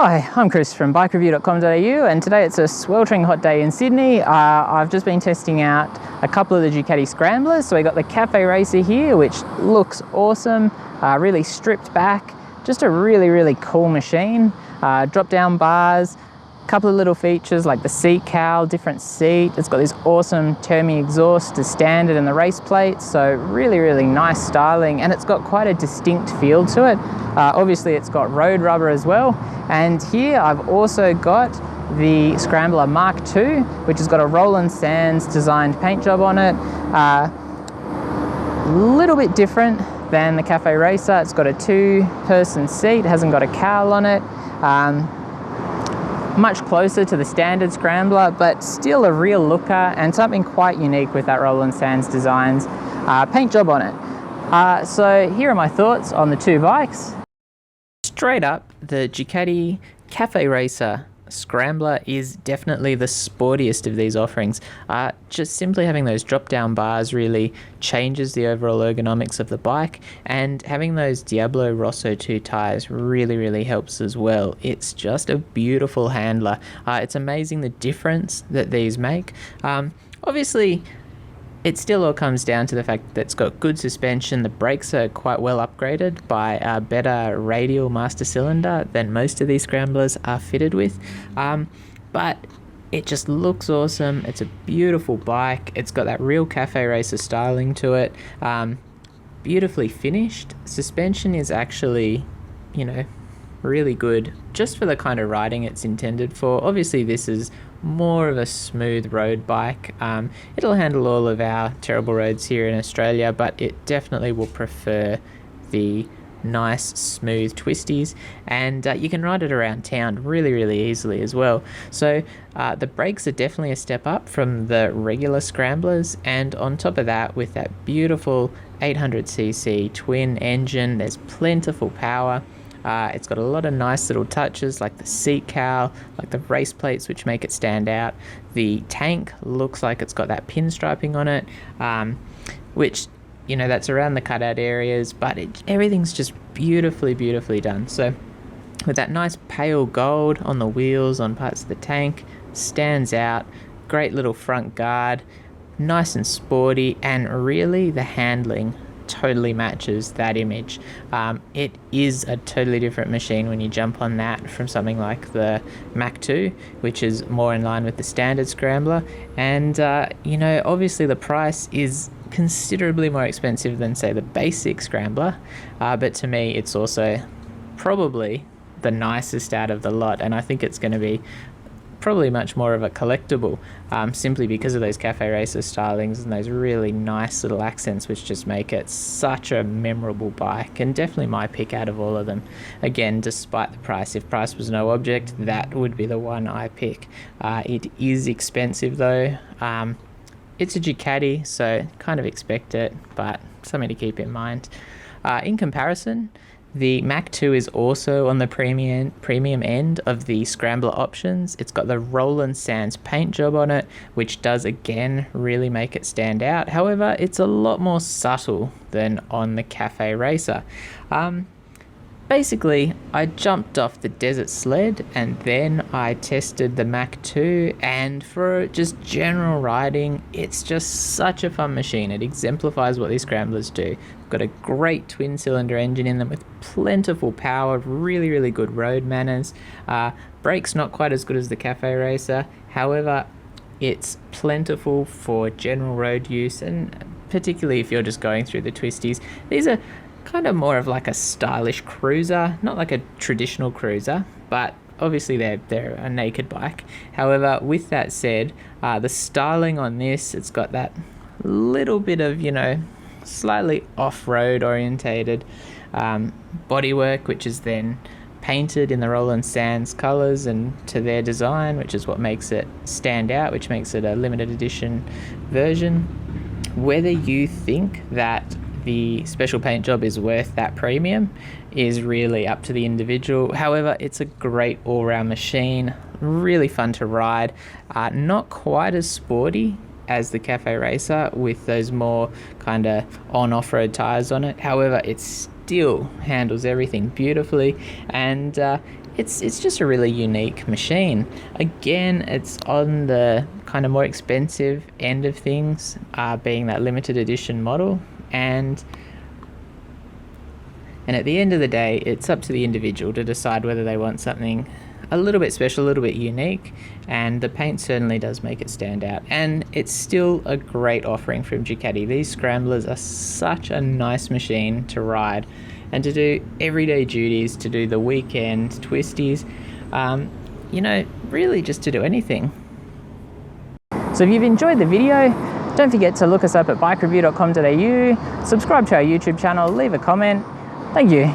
Hi, I'm Chris from BikeReview.com.au, and today it's a sweltering hot day in Sydney. I've just been testing out a couple of the Ducati Scramblers. So we got the Cafe Racer here, which looks awesome, really stripped back, just a really cool machine. Drop down bars, a couple of little features like the seat cowl, different seat. It's got this awesome Termi exhaust as standard in the race plates, so really nice styling, and it's got quite a distinct feel to it. Obviously it's got road rubber as well, and here I've also got the Scrambler Mark 2, which has got a Roland Sands designed paint job on it. Little bit different than the Cafe Racer. It's got a two-person seat, it hasn't got a cowl on it. Much closer to the standard Scrambler, but still a real looker and something quite unique with that Roland Sands Designs paint job on it. So here are my thoughts on the two bikes. Straight up, the Ducati Cafe Racer Scrambler is definitely the sportiest of these offerings. Just simply having those drop down bars really changes the overall ergonomics of the bike, and having those Diablo Rosso 2 tyres really helps as well. It's just a beautiful handler. It's amazing the difference that these make. Obviously it still all comes down to the fact that it's got good suspension. The brakes are quite well upgraded by a better radial master cylinder than most of these Scramblers are fitted with. But it just looks awesome. It's a beautiful bike. It's got that real Cafe Racer styling to it. Beautifully finished. Suspension is actually, really good just for the kind of riding it's intended for. Obviously this is more of a smooth road bike. It'll handle all of our terrible roads here in Australia, but it definitely will prefer the nice smooth twisties, and you can ride it around town really easily as well. So the brakes are definitely a step up from the regular Scramblers, and on top of that, with that beautiful 800cc twin engine, there's plentiful power. It's got a lot of nice little touches like the seat cowl, like the race plates, which make it stand out. The tank looks like it's got that pinstriping on it, which, that's around the cutout areas, but everything's just beautifully done. So with that nice pale gold on the wheels, on parts of the tank, stands out. Great little front guard, nice and sporty, and really the handling totally matches that image. It is a totally different machine when you jump on that from something like the Mach 2, which is more in line with the standard Scrambler. And obviously the price is considerably more expensive than, say, the basic Scrambler, but to me it's also probably the nicest out of the lot, and I think it's going to be probably much more of a collectible, simply because of those Cafe Racer stylings and those really nice little accents, which just make it such a memorable bike, and definitely my pick out of all of them. Again, despite the price, if price was no object, that would be the one I pick. It is expensive though. It's a Ducati, so kind of expect it, but something to keep in mind. In comparison, the Mach 2 is also on the premium end of the Scrambler options. It's got the Roland Sands paint job on it, which does again really make it stand out. However, it's a lot more subtle than on the Cafe Racer. Basically, I jumped off the desert sled and then I tested the Mach 2, and for just general riding, it's just such a fun machine. It exemplifies what these Scramblers do. Got a great twin cylinder engine in them with plentiful power, really good road manners. Brakes not quite as good as the Cafe Racer, however it's plentiful for general road use, and particularly if you're just going through the twisties. These are kind of more of like a stylish cruiser, not like a traditional cruiser, but obviously they're a naked bike. However, with that said, the styling on this, it's got that little bit of, slightly off-road orientated bodywork, which is then painted in the Roland Sands colours and to their design, which is what makes it stand out, which makes it a limited edition version. Whether you think that the special paint job is worth that premium is really up to the individual. However, it's a great all-round machine, really fun to ride, not quite as sporty as the Cafe Racer with those more kind of on-off-road tyres on it. However, it still handles everything beautifully, and it's just a really unique machine. Again, it's on the kind of more expensive end of things, being that limited edition model, and at the end of the day, it's up to the individual to decide whether they want something a little bit special, a little bit unique, and the paint certainly does make it stand out. And it's still a great offering from Ducati. These Scramblers are such a nice machine to ride and to do everyday duties, to do the weekend twisties, you know, really just to do anything. So if you've enjoyed the video, don't forget to look us up at BikeReview.com.au, subscribe to our YouTube channel, leave a comment. Thank you.